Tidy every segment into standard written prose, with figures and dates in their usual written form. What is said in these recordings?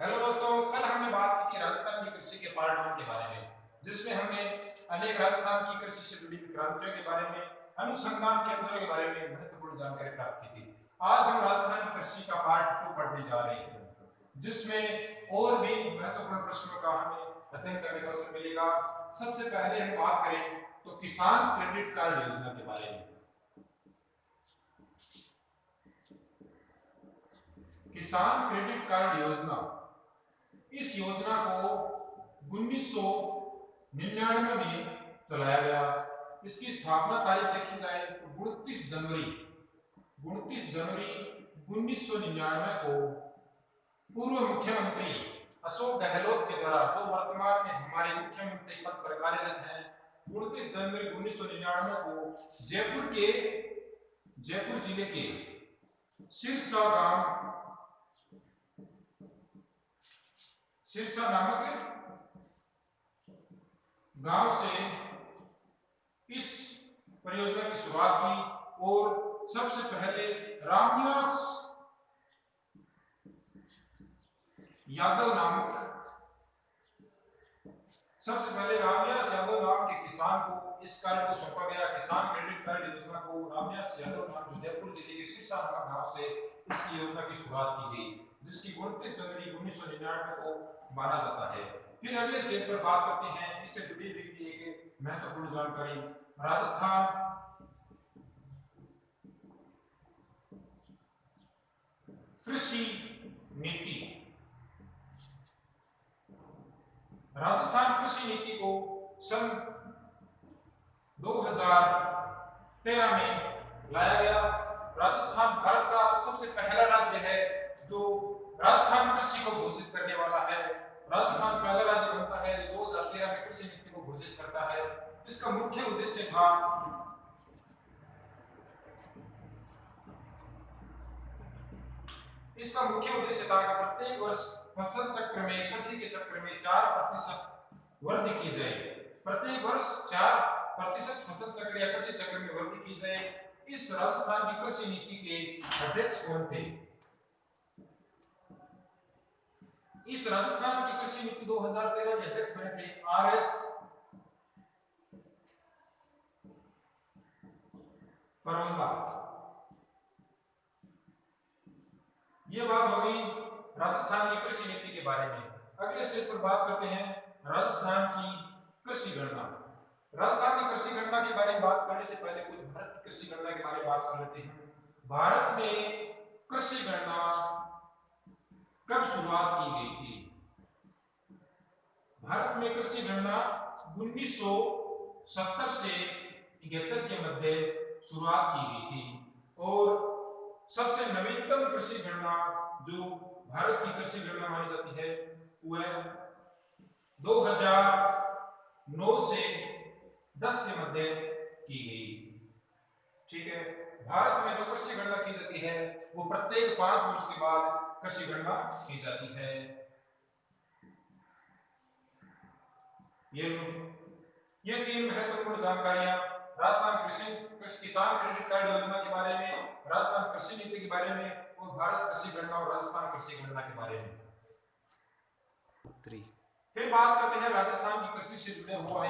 Hello दोस्तों, कल हमने बात की थी राजस्थान की कृषि के पार्ट 1 के बारे में, जिसमें हमने अनेक राजस्थान की कृषि से जुड़ी क्रांतियों के बारे में, अनुसंधान केंद्रों के बारे में महत्वपूर्ण जानकारी प्राप्त की थी। आज हम राजस्थान की कृषि का पार्ट 2 पढ़ने जा रहे हैं, जिसमें और भी महत्वपूर्ण प्रश्नों का हमें अध्ययन करने का अवसर मिलेगा। सबसे पहले हम बात करें तो किसान क्रेडिट कार्ड योजना के बारे में। किसान क्रेडिट कार्ड योजना, इस योजना को 1999 में चलाया गया। इसकी स्थापना तारीख देखी जाए तो 29 जनवरी 1999 को पूर्व मुख्यमंत्री अशोक गहलोत के द्वारा, जो वर्तमान में हमारे मुख्यमंत्री पद पर कार्यरत हैं, 29 जनवरी 1999 को जयपुर जिले के सिरसा नामक गांव से इस परियोजना की शुरुआत की और सबसे पहले रामनिवास यादव नाम के किसान को इस कार्य को सौंपा गया। किसान क्रेडिट कार्ड योजना को रामनिवास यादव नाम जयपुर जिले के सिरसा नामक गांव से इसकी योजना की शुरुआत की गई, जिसकी 29 जनवरी 1999 को माना जाता है। फिर अगले स्टेज पर बात करते हैं, इससे जुड़ी हुई एक महत्वपूर्ण जानकारी, राजस्थान कृषि नीति। राजस्थान कृषि नीति को सन 2013 में लाया गया। राजस्थान भारत का सबसे पहला राज्य है जो राजस्थान कृषि को घोषित करने वाला है। राजस्थान पहला राज्य बनता है जो 2013 में कृषि नीति को घोषित करता है। इसका मुख्य उद्देश्य था कि प्रत्येक वर्ष फसल चक्र में, कृषि के चक्र में 4% वृद्धि की जाए। प्रत्येक वर्ष 4% फसल चक्र या कृषि चक्र में वृद्धि की जाए। इस राजस्थान की कृषि नीति के अध्यक्ष कौन थे? इस राजस्थान की कृषि नीति 2013 के अध्यक्ष बने थे आर.एस. परोंगा। ये बात हो गई राजस्थान की कृषि नीति के बारे में। अगले स्टेज पर बात करते हैं राजस्थान की कृषि गणना। राजस्थान की कृषि गणना के बारे में बात करने से पहले कुछ भारत की कृषि गणना के बारे में बात कर लेते हैं। भारत में कृषि गणना कब शुरुआत की गई थी? भारत में कृषि गणना 1970 से 71 के मध्य शुरुआत की गई थी और सबसे नवीनतम कृषि गणना जो भारत की कृषि गणना मानी जाती है वह 2009 से 10 के मध्य की गई। ठीक है, भारत में जो कृषि गणना की जाती है वो प्रत्येक 5 वर्ष के बाद कृषि गणना की जाती है। ये 3 महत्वपूर्ण जानकारियां राजस्थान किसान क्रेडिट कार्ड योजना के बारे में, राजस्थान कृषि नीति के बारे में और भारत कृषि गणना और राजस्थान कृषि गणना के बारे में। फिर बात करते हैं राजस्थान की कृषि से जुड़े हुए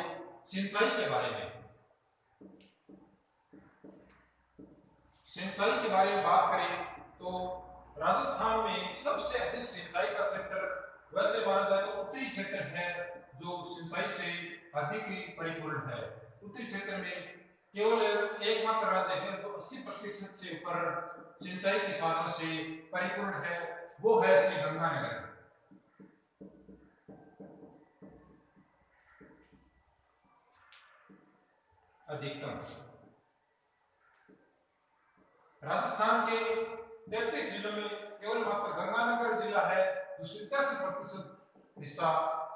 सिंचाई के बारे में। सिंचाई के बारे में बात करें तो राजस्थान में सबसे अधिक सिंचाई का क्षेत्र वैसे माना जाए तो उत्तरी क्षेत्र है जो सिंचाई से अधिक परिपूर्ण है। उत्तरी क्षेत्र में केवल एकमात्र राज्य है जो 80% से ऊपर सिंचाई के साधनों से परिपूर्ण है, वो है श्रीगंगानगर। अधिकतम राजस्थान के 33 जिलों में केवल मात्र गंगानगर जिला है जो 87% हिस्सा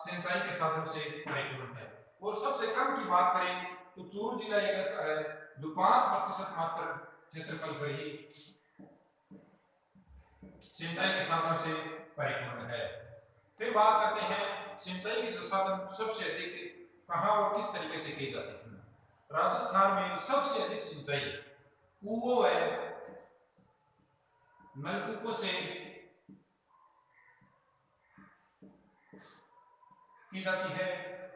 सिंचाई के साधनों से परिपूर्ण है। और सबसे कम की बात करें तो चूरू जिला एक ऐसा है जो 5% मात्र क्षेत्रफल पर ही सिंचाई के साधनों से परिपूर्ण है। फिर बात करते हैं सिंचाई के संसाधन सबसे अधिक कहां और किस तरीके से की जाती है। राजस्थान में सबसे अधिक सिंचाई कुओं व नलकूपों से की जाती है,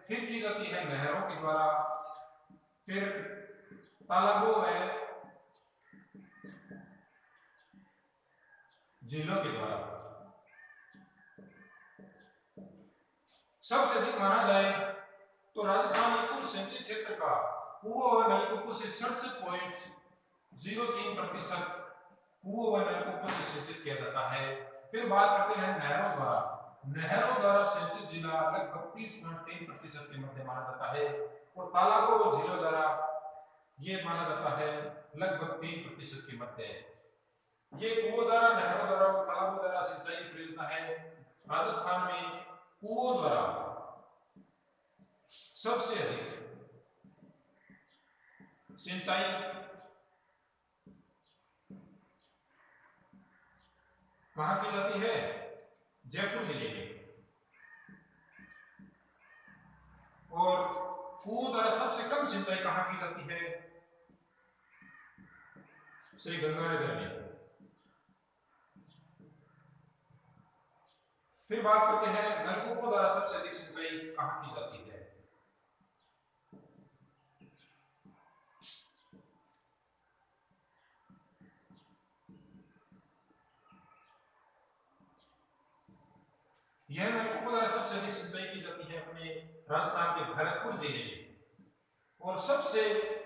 फिर की जाती है नहरों के द्वारा, फिर तालाबों में झीलों के द्वारा। सबसे अधिक माना जाए तो राजस्थान में कुल सिंचित क्षेत्र का कुओं व नलकूपों से 67.03% कुओं व नलकूपों से सिंचित किया जाता है। फिर बात करते हैं नहरों द्वारा। नहरों द्वारा सिंचित जिला लगभग 30.3% के मध्य माना जाता है, और तालाबों और झीलों द्वारा ये माना जाता है लगभग 3% के मध्य। ये कुओं द्वारा, नहरों द्वारा और तालाबों द्वारा सिंचाई की परियोजना है। राजस्थान में कुओं द्वारा सबसे अधिक सिंचाई कहां की जाती है? जयपुर जिले में। और कुओं द्वारा सबसे कम सिंचाई कहां की जाती है? श्री गंगानगर में। फिर बात करते हैं नलकूपों द्वारा सबसे अधिक सिंचाई कहां की जाती है? यह नलकूपों द्वारा सबसे अधिक सिंचाई की जाती है अपने राजस्थान के भरतपुर जिले में। और सबसे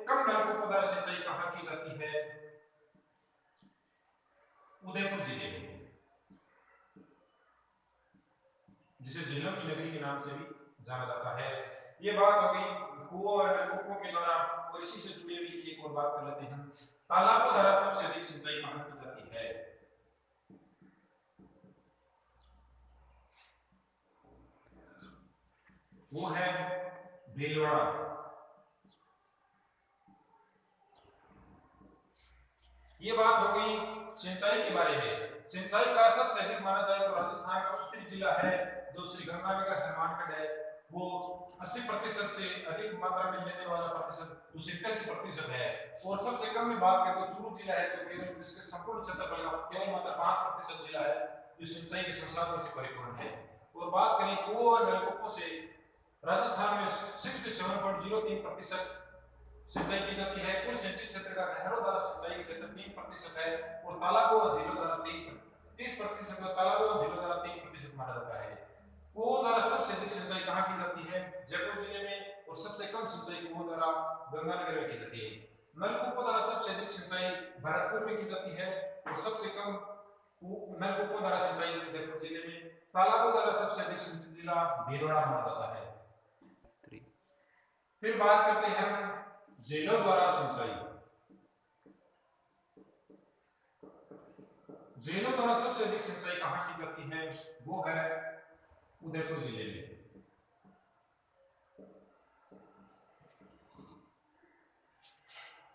कम नलकूपों द्वारा सिंचाई कहां की जाती है? उदयपुर जिले में, जिसे झीलों की नगरी के नाम से भी जाना जाता है। ये बात हो गई कुओं और नलकूपों के द्वारा। और इसी से जुड़ी हुई एक और बात कर लेते हैं, तालाबों द्वारा सबसे अधिक सिंचाई कहां की जाती है? वो है भीलवाड़ा। ये बात हो गई सिंचाई के बारे में। सिंचाई का सबसे अधिक माना जाए तो राजस्थान का उत्तरी जिला है, जो श्री गंगानगर हनुमानगढ़ है, वो 80% से अधिक मात्रा में लेने वाला प्रतिशत 87% है। और सबसे कम में बात करें तो चूरू जिला है, तो केवल इसके संपूर्ण क्षेत्रफल का केवल मात्र 5% जिला है जो सिंचाई के संसाधनों से परिपूर्ण है। और बात करें कुओं और नलकूपों से, राजस्थान में 67.03% सिंचाई की जाती है। कुल सिंचित क्षेत्र का नहरों द्वारा सिंचाई का क्षेत्र 3% है, और तालाबों और झीलों द्वारा 30%, और तालाबों और झीलों द्वारा 3% माना जाता है। कुओं द्वारा सबसे अधिक सिंचाई कहां की जाती है? जयपुर जिले में। और सबसे कम सिंचाई कुओं द्वारा गंगानगर में की जाती है। नलकूपों द्वारा सबसे अधिक सिंचाई भरतपुर में की जाती है, और सबसे कम नलकूपों द्वारा सिंचाई जयपुर जिले में। तालाबों द्वारा सबसे अधिक सिंचित जिला भीलवाड़ा माना जाता है। फिर बात करते हैं झीलों द्वारा सिंचाई। झीलों द्वारा सबसे अधिक सिंचाई कहां की जाती है? वो है उदयपुर जिले में।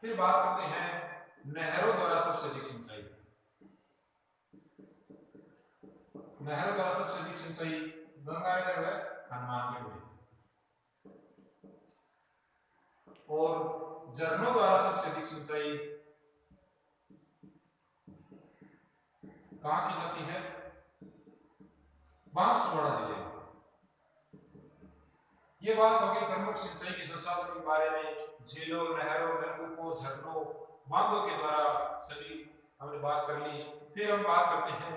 फिर बात करते हैं नहरों द्वारा सबसे अधिक सिंचाई। नहरों द्वारा सबसे अधिक सिंचाई गंगानगर व हनुमानगढ़ में। और झरनों द्वारा सबसे अधिक सिंचाई कहां की जाती है? बांसवाड़ा जिले में। ये बात होगी प्रमुख सिंचाई के संसाधनों के बारे में। झीलों, नहरों, नलकूपों, झरनों, बांधों के द्वारा सभी हमने बात कर ली। फिर हम बात करते हैं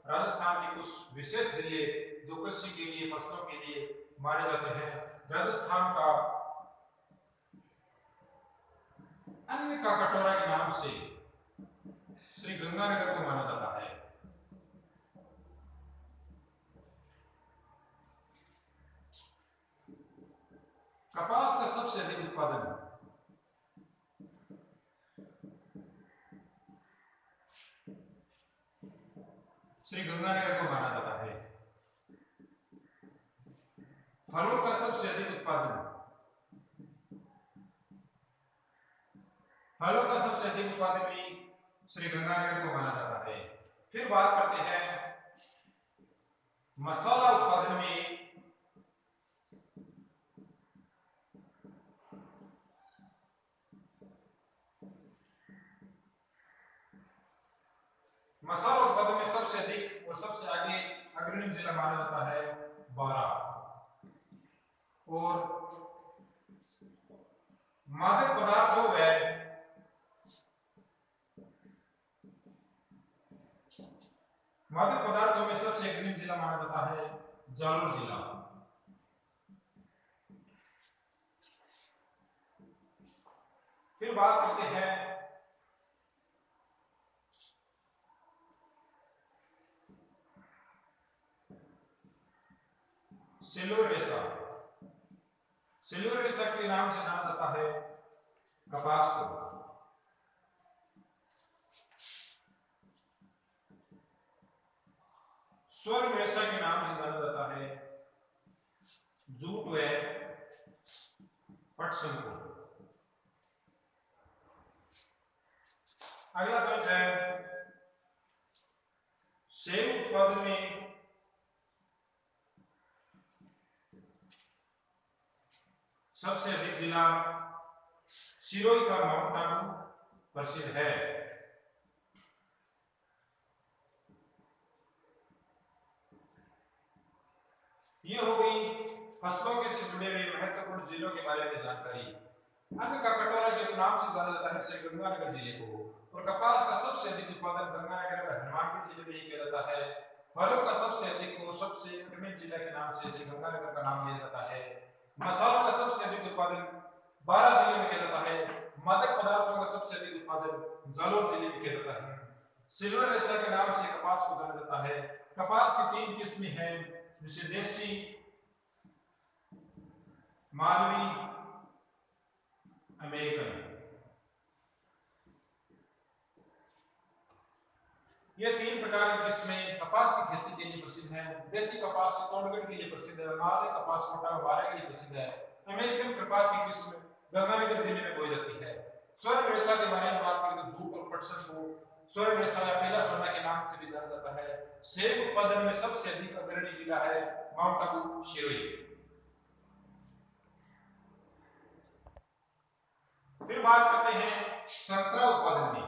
राजस्थान के कुछ विशेष जिले जो कृषि के लिए, फसलों के लिए माने जाते हैं। राजस्थान का अन्न का कटोरा के नाम से श्री गंगानगर को माना जाता है। कपास का सबसे अधिक उत्पादन श्री गंगानगर को माना जाता है। फलों का सबसे अधिक उत्पादन भी श्री गंगानगर को माना जाता है। फिर बात करते हैं मसाला उत्पादन में। मसाला उत्पादन में सबसे अधिक और सबसे आगे अग्रणी जिला माना जाता है बारां। और मादक पदार्थों व में सबसे अग्रणी जिला माना जाता है जालोर जिला। फिर बात करते हैं सेलूर रेशा। सेलूर रेशा के नाम से जाना जाता है कपास को। स्वर्ण रेशा के नाम से जाना जाता है जूट व पटसन को। अगला पॉइंट है सेब उत्पादन में सबसे अधिक जिला सिरोही का माउंट आबू प्रसिद्ध है। ये हो गई फसलों के से जुड़े हुए महत्वपूर्ण जिलों के बारे में जानकारी। अन्न का कटोरा जो नाम से जाना जाता है श्री गंगानगर जिले को, और कपास का सबसे अधिक उत्पादन गंगानगर व हनुमानगढ़ जिले में ही किया जाता है। फलों का सबसे अधिक और सबसे अग्रणी जिला के नाम से श्री गंगानगर का नाम लिया जाता है। मसालों का सबसे अधिक उत्पादन 12 जिले में किया जाता है। मादक पदार्थों का सबसे अधिक उत्पादन जालोर जिले में किया जाता है। सिल्वर रेशा के नाम से कपास को जाना जाता है। कपास की 3 किस्में हैं, जैसे देसी, मालवी, अमेरिकन। ये 3 प्रकार की किस्में कपास की खेती के लिए प्रसिद्ध हैं। देसी कपास चित्तौड़गढ़ के लिए प्रसिद्ध है, मालवी कपास कोटा बारा के लिए प्रसिद्ध है। अमेरिकन कपास की किस्म गंगानगर जिले में बोई जाती है। स्वर्ण रेशा के बारे में बात करें तो जूट और पटसन को स्वर्ण रेशा या पहला सोना के नाम से भी जाना जाता है। सेब उत्पादन में सबसे अधिक अग्रणी जिला है माउंट आबू सिरोही। फिर बात करते हैं संतरा उत्पादन में।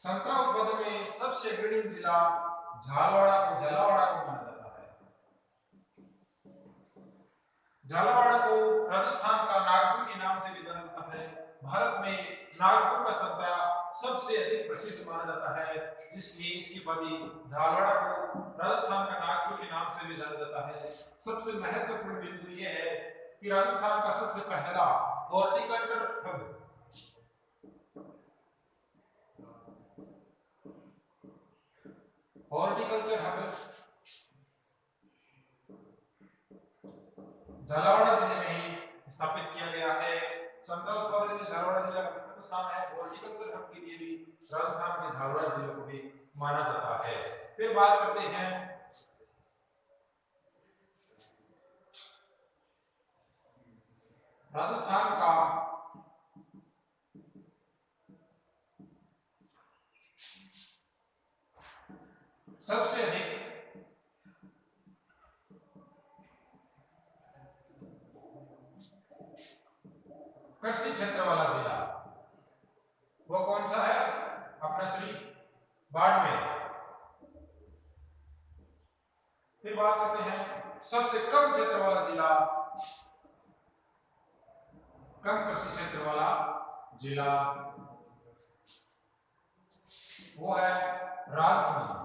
संतरा उत्पादन में सबसे अग्रणी जिला झालावाड़ को माना जाता है। झालावाड़ को राजस्थान का नागपुर के नाम से भी जाना जाता है। भारत में नागपुर का संतरा सबसे अधिक प्रसिद्ध माना जाता है, इसलिए इसकी उपाधि झालावाड़ को राजस्थान का नागपुर के नाम से भी जाना जाता है। सबसे महत्वपूर्ण बिंदु यह है कि राजस्थान का सबसे पहला हॉर्टिकल्चर हब झालावाड़ जिले में ही स्थापित किया गया है। संतरा उत्पादन में झालावाड़ जिला का प्रथम स्थान है। हॉर्टिकल्चर हब के लिए भी राजस्थान के झालावाड़ जिले को भी माना जाता है। फिर बात करते हैं राजस्थान का सबसे अधिक कृषि क्षेत्र वाला जिला वो कौन सा है? अपना श्री बाड़मेर। फिर बात करते हैं सबसे कम क्षेत्र वाला जिला, कम कृषि क्षेत्र वाला जिला, वो है राजसमंद।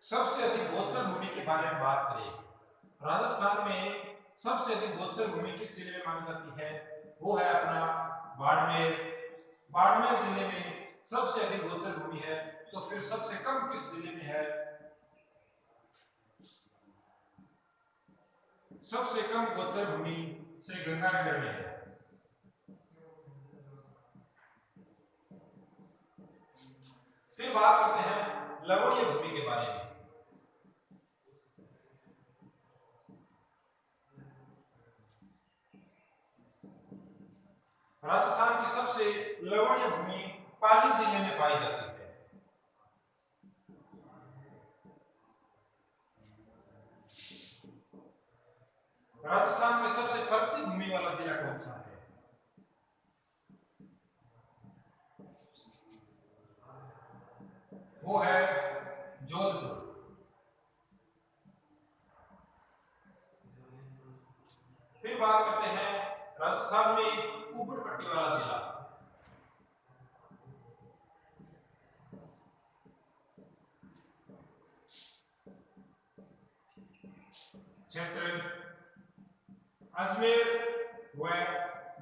सबसे अधिक गोचर भूमि के बारे में बात करें, राजस्थान में सबसे अधिक गोचर भूमि किस जिले में मानी जाती है? वो है अपना बाड़मेर। बाड़मेर जिले में सबसे अधिक गोचर भूमि है। तो फिर सबसे कम किस जिले में है? सबसे कम गोचर भूमि श्री गंगानगर में है। फिर बात करते हैं लवणीय भूमि के बारे में। राजस्थान की सबसे लवणीय भूमि पाली जिले में पाई जाती है। राजस्थान में सबसे पर्वतीय भूमि वाला जिला कौन सा है? वो है जोधपुर। फिर बात करते हैं राजस्थान में ऊपर पट्टी वाला जिला। क्षेत्र अजमेर व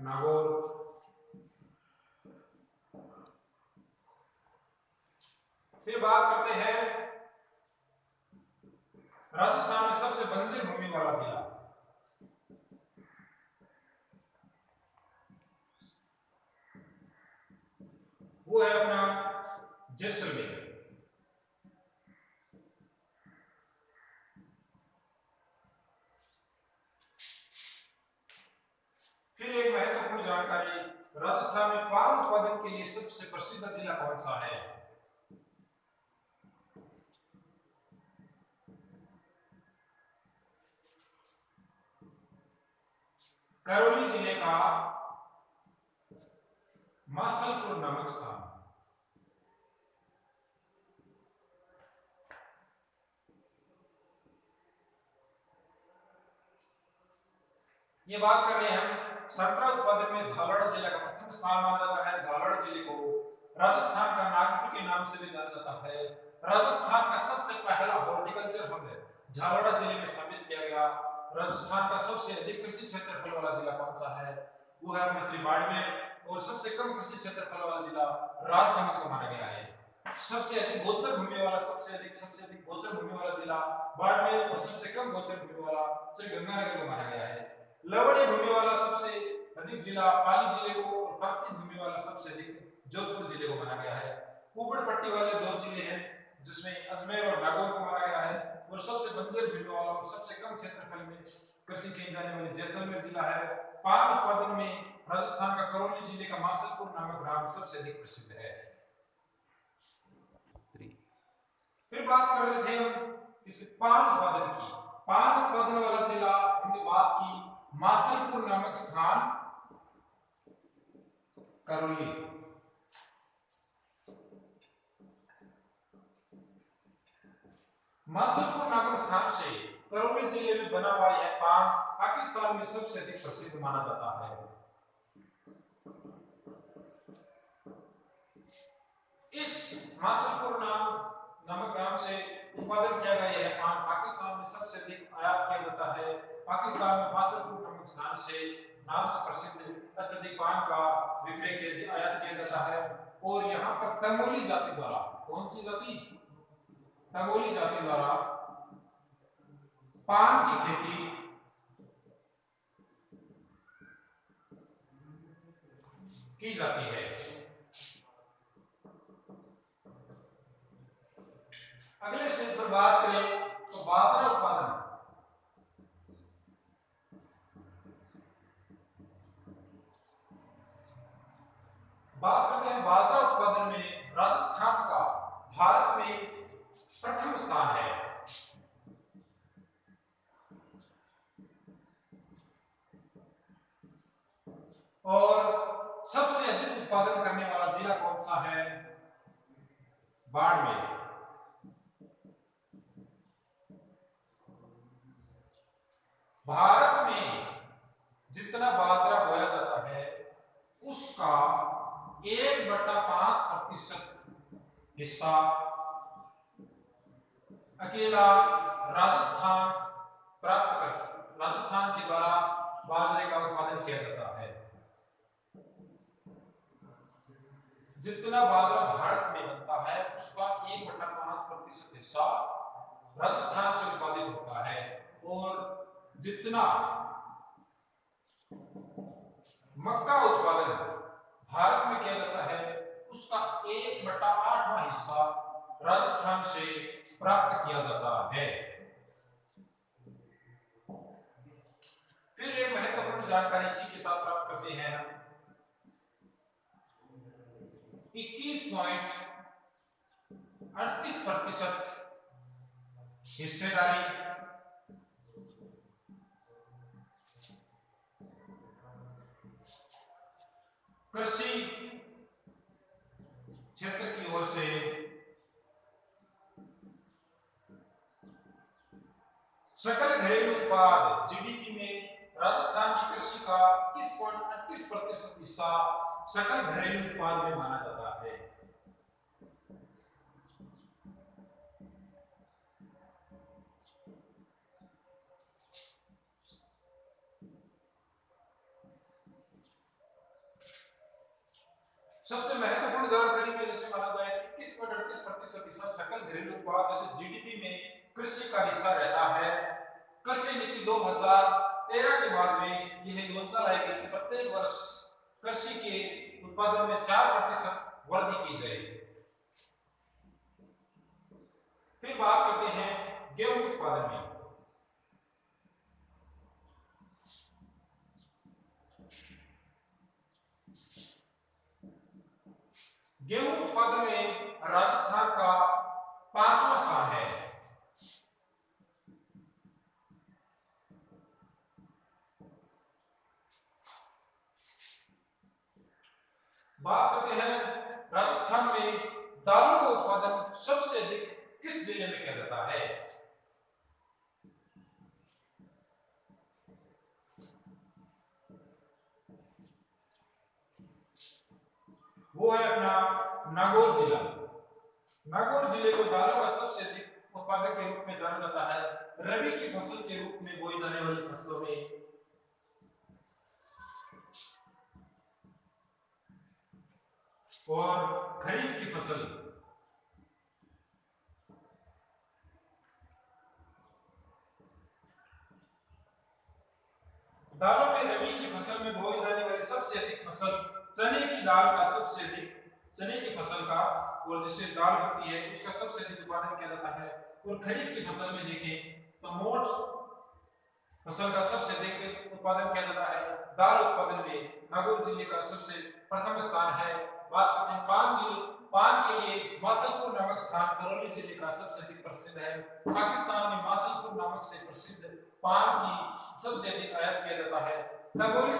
नागौर। फिर बात करते हैं राजस्थान में सबसे बंजर भूमि वाला जिला। वो है अपना जैसलमेर। फिर एक महत्वपूर्ण जानकारी, राजस्थान में पान उत्पादन के लिए सबसे प्रसिद्ध जिला कौन सा है? करौली जिले का मासलपुर नामक स्थान। ये बात कर रहे हैं हम संतरा उत्पादन में झालावाड़ जिले का प्रथम स्थान माना जाता है। झालावाड़ जिले को राजस्थान का नागपुर के नाम से भी जाना जाता है। राजस्थान का सबसे पहला हॉर्टिकल्चर हब झालावाड़ जिले में स्थापित किया गया। राजस्थान का सबसे अधिक कृषि क्षेत्रफल वाला जिला कौन सा है? वो है अपना श्री बाड़मेर। और सबसे कम कृषि क्षेत्रफल वाला जिला राजसमंद को माना गया है। सबसे अधिक गोचर भूमि वाला सबसे अधिक गोचर भूमि वाला जिला बाड़मेर और सबसे कम गोचर भूमि वाला श्री गंगानगर को माना गया है। लवणीय भूमि वाला सबसे अधिक जिला पाली जिले को और पर्वतीय भूमि वाला सबसे अधिक जोधपुर जिले को माना गया है। ऊपर पट्टी वाले दो जिले हैं जिसमें अजमेर और नागौर को माना गया है। और सबसे बंजर भूमि वाला और सबसे कम क्षेत्रफल में कृषि की जाने वाली जैसलमेर जिला है। पान उत्पादन में राजस्थान का करौली जिले का मासलपुर नामक ग्राम सबसे अधिक प्रसिद्ध है। फिर बात कर रहे थे हम इसके पान उत्पादन की। पान उत्पादन वाला जिला हमने बात की मासलपुर नामक स्थान करौली। मासलपुर नामक स्थान से करौली जिले में बना हुआ यह पान पाकिस्तान में सबसे अधिक प्रसिद्ध माना जाता है। इस मासलपुर नामक ग्राम से उत्पादन किया गया यह पान पाकिस्तान में सबसे अधिक आयात किया जाता है। पाकिस्तान में मासलपुर नामक स्थान से नाम से प्रसिद्ध अत्यधिक पान का विक्रय आयात किया जाता है। और यहाँ पर तंगोली जाति द्वारा, कौन सी जाति? तंगोली जाति द्वारा पान की खेती की जाती है। अगले स्टेज पर बात करें तो बाजरा उत्पादन। बात करते हैं बाजरा उत्पादन में राजस्थान का भारत में प्रथम स्थान है। और सबसे अधिक उत्पादन करने वाला जिला कौन सा है? बाड़मेर। भारत में जितना बाजरा बोया जाता है उसका 1/5% हिस्सा अकेला राजस्थान राजस्थान के द्वारा बाजरे का उत्पादन किया जाता है। जितना बाजरा भारत में बनता है उसका 1/5% हिस्सा राजस्थान से उत्पादित होता है। और जितना मक्का उत्पादन भारत में किया जाता है उसका 1/8वां हिस्सा राजस्थान से प्राप्त किया जाता है। फिर एक महत्वपूर्ण जानकारी इसी के साथ प्राप्त करते हैं हम 21.38% हिस्सेदारी कृषि क्षेत्र की ओर से जीडीपी में राजस्थान की कृषि का 30.38% हिस्सा सकल घरेलू उत्पाद में माना जाता है। सबसे महत्वपूर्ण जानकारी में जैसे माना जाए 21.38% हिस्सा सकल घरेलू उत्पाद जैसे जीडीपी में कृषि का हिस्सा रहता है। कृषि नीति 2013 के बाद में यह योजना लाई गई कि प्रत्येक वर्ष कृषि के उत्पादन में 4% वृद्धि की जाए। फिर बात करते हैं गेहूं उत्पादन में। गेहूं उत्पादन में राजस्थान का 5वां स्थान है। बात करते हैं राजस्थान में दालों का उत्पादन सबसे अधिक किस जिले में किया जाता है? वो है अपना नागौर जिला। नागौर जिले को दालों का सबसे अधिक उत्पादक के रूप में जाना जाता है। रबी की फसल के रूप में बोई जाने वाली फसलों में और खरीफ की फसल दालों में रबी की फसल में बोई जाने वाली सबसे अधिक फसल चने की दाल का सबसे अधिक चने की फसल का और जिससे दाल बनती है उसका सबसे अधिक उत्पादन किया जाता है। और खरीफ की फसल में देखें तो मोठ फसल का सबसे अधिक उत्पादन किया जाता है। दाल उत्पादन में नागौर जिले का सबसे प्रथम स्थान है। बात करते हैं पान के लिए मासलपुर नामक स्थान करौली जिले का सबसे अधिक प्रसिद्ध है। पाकिस्तान में मासलपुर नामक से प्रसिद्ध पान की सबसे अधिक आयात किया जाता है। तंगोली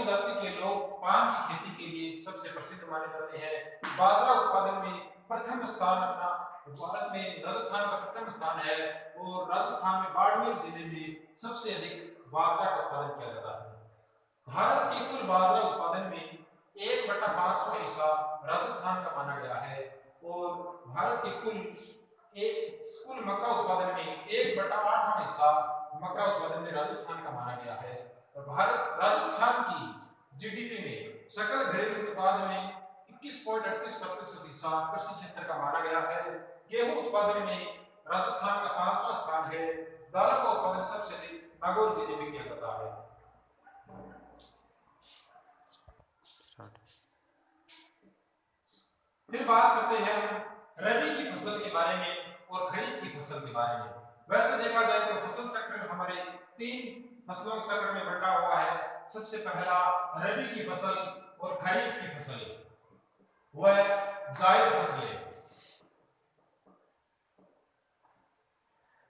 जाति के लोग पान की खेती के लिए सबसे प्रसिद्ध माने जाते हैं। बाजरा उत्पादन में प्रथम स्थान अपना भारत में राजस्थान का प्रथम स्थान है और राजस्थान में बाड़मेर जिले में सबसे अधिक बाजरा का उत्पादन किया जाता है। भारत के कुल बाजरा उत्पादन में 1/500 हिस्सा राजस्थान का माना गया है और भारत के कुल मक्का उत्पादन में 1/8 हिस्सा मक्का उत्पादन में राजस्थान का माना गया है। और राजस्थान की जीडीपी में सकल घरेलू उत्पाद में 21.38% हिस्सा कृषि क्षेत्र का माना गया है। गेहूं उत्पादन में राजस्थान का 5वां स्थान है। दालों का उत्पादन सबसे अधिक नागौर जिले में किया जाता है। फिर बात करते हैं रबी की फसल के बारे में और खरीफ की फसल के बारे में। वैसे देखा जाए तो फसल चक्र हमारे 3 फसलों के चक्र में बंटा हुआ है। सबसे पहला रबी की फसल और खरीफ की फसल वह जायद फसलें।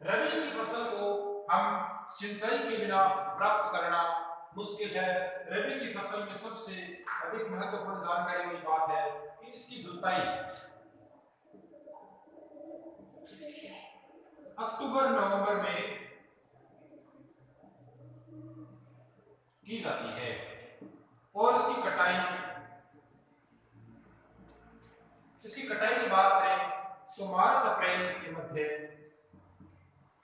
रबी की फसल को हम सिंचाई के बिना प्राप्त करना मुश्किल है। रबी की फसल में सबसे अधिक महत्वपूर्ण जानकारी वाली बात है कि इसकी जुताई अक्टूबर नवंबर में की जाती है और इसकी कटाई की बात करें तो मार्च अप्रैल के मध्य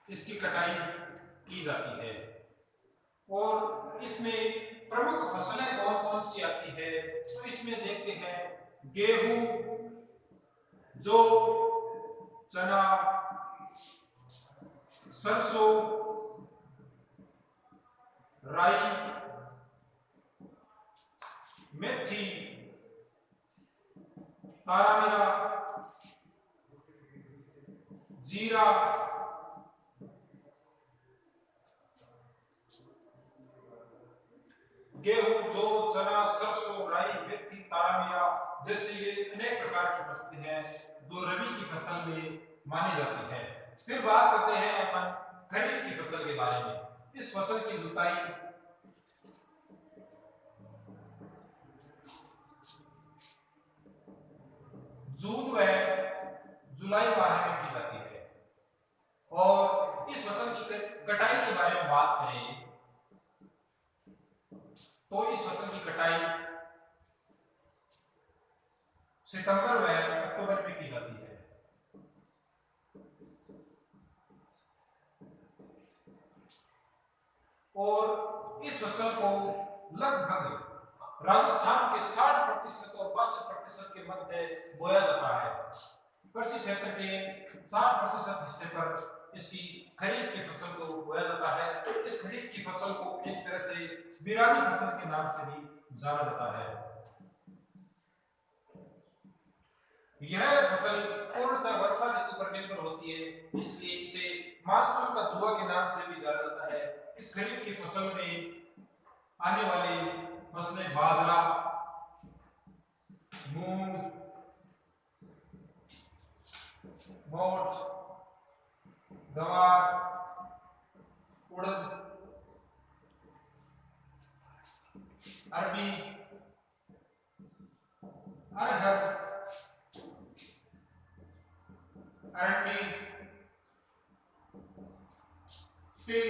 इसकी कटाई की जाती है। और इसमें प्रमुख फसलें कौन कौन सी आती है तो इसमें देखते हैं गेहूं, जौ, चना, सरसों, राई, मेथी, तारामीरा, जीरा, गेहूं, जौ, चना, सरसों, राई, मेथी, तारामीरा जैसे ये अनेक प्रकार की फसलें हैं जो रबी की फसल में मानी जाती है। फिर बात करते हैं अपन खरीफ की फसल के बारे में। इस फसल की जुताई जून व जुलाई माह में की जाती है और इस फसल की कटाई के बारे में बात करें तो इस फसल की कटाई सितंबर व अक्टूबर में की जाती है। और इस फसल को लगभग राजस्थान के 60% और 62% के मध्य बोया जाता है। कृषि क्षेत्र के 60% हिस्से पर इसकी खरीफ की फसल को बोया जाता है। इस खरीफ की फसल को एक तरह से बिरानी फसल के नाम से भी जाना जाता है। यह फसल पूर्णतः वर्षा ऋतु पर निर्भर होती है, इसलिए इसे मानसून का जुआ के नाम से भी जाना जाता है। इस खरीफ की फसल में आने वाली फसलें बाजरा, मूंग, मोठ, गवार, उड़द, अरबी, अरहर, अरंडी, तिल,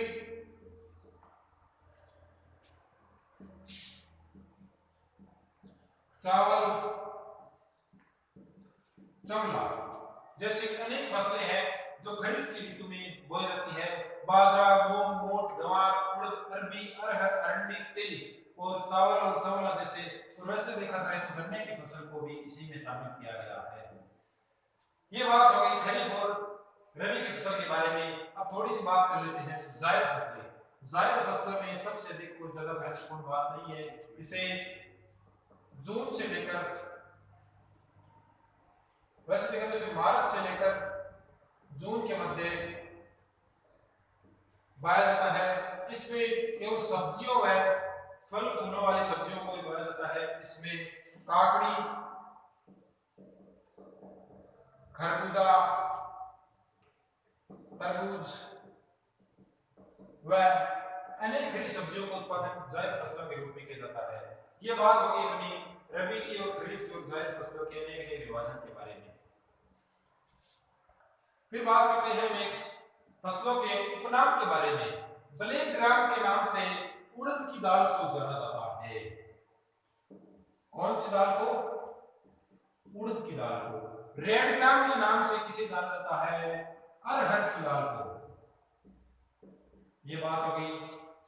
चावल, चवला जैसी अनेक फसलें हैं जो खरीफ की ऋतु में बोई जाती है। बाजरा, मूंग, मोठ, गवार, उड़द, अरबी, अरहर, अरंडी, तिल और चावल और चवला जैसे। और वैसे देखा जाए तो गन्ने की फसल को भी इसी में शामिल किया गया है। ये बात हो गई खरीफ और रबी की फसल के बारे में। अब थोड़ी सी बात कर लेते हैं जायद फसलें। जायद फसलों में सबसे अधिक और ज्यादा महत्वपूर्ण बात नहीं है, इसे जून से लेकर वैसे देखा तो मार्च से लेकर जून के मध्य बोया जाता है। इसमें केवल सब्जियों व फल फूलों वाली सब्जियों को बोया जाता है। इसमें काकड़ी, खरबूजा, तरबूज व अनेक हरी सब्जियों का उत्पादन जायद फसलों के रूप में किया जाता है। ये बात होगी अपनी रबी की और खरीफ की और जायद फसलों के अनेक विभाजन के बारे में। फिर बात करते हैं हम एक फसलों के उपनाम के बारे में। ब्लैक ग्राम के नाम से उड़द की दाल को जाना जाता है। कौन सी दाल को? उड़द की दाल को। रेड ग्राम के नाम से किसे जाना जाता है? अरहर की दाल को। ये बात हो गई।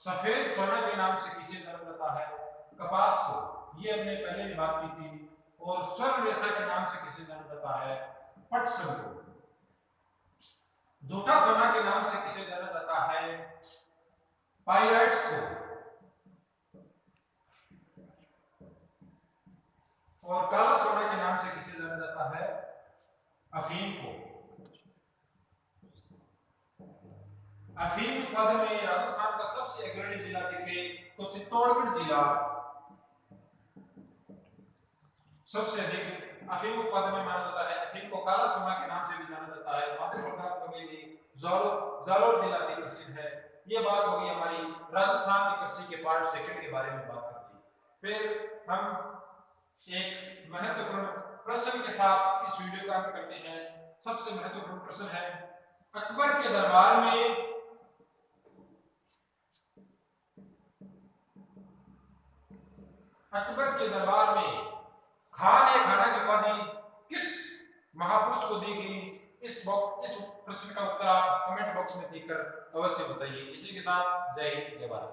सफेद सोना के नाम से किसे जाना जाता है? कपास को। ये हमने पहले भी बात की थी। और स्वर्ण रेशा के नाम से किसे जाना जाता है? पटसन को। जूठा सोना के नाम से किसे जाना जाता है? पाइराइट्स को। और काला सोना के नाम से किसे जाना जाता है? अफीम को। अफीम उत्पादन में राजस्थान का सबसे अग्रणी जिला देखे तो चित्तौड़गढ़ जिला सबसे अधिक अफीम उत्पादन में माना जाता है। अफीम को काला सोना के नाम से भी जाना जाता है। मध्य प्रदेश में भी जालोर जिला अति प्रसिद्ध है। ये बात होगी हमारी राजस्थान की कृषि के पार्ट सेकंड के बारे में बात करते। फिर हम एक महत्वपूर्ण प्रश्न के साथ इस वीडियो का अंत करते हैं। सबसे महत्वपूर्ण प्रश्न है, अकबर के दरबार में खान ए खाना की उपाधि किस महापुरुष को दी गई? इस प्रश्न का उत्तर आप कमेंट बॉक्स में देकर अवश्य बताइए। इसी के साथ जय हिंद, जय भारत।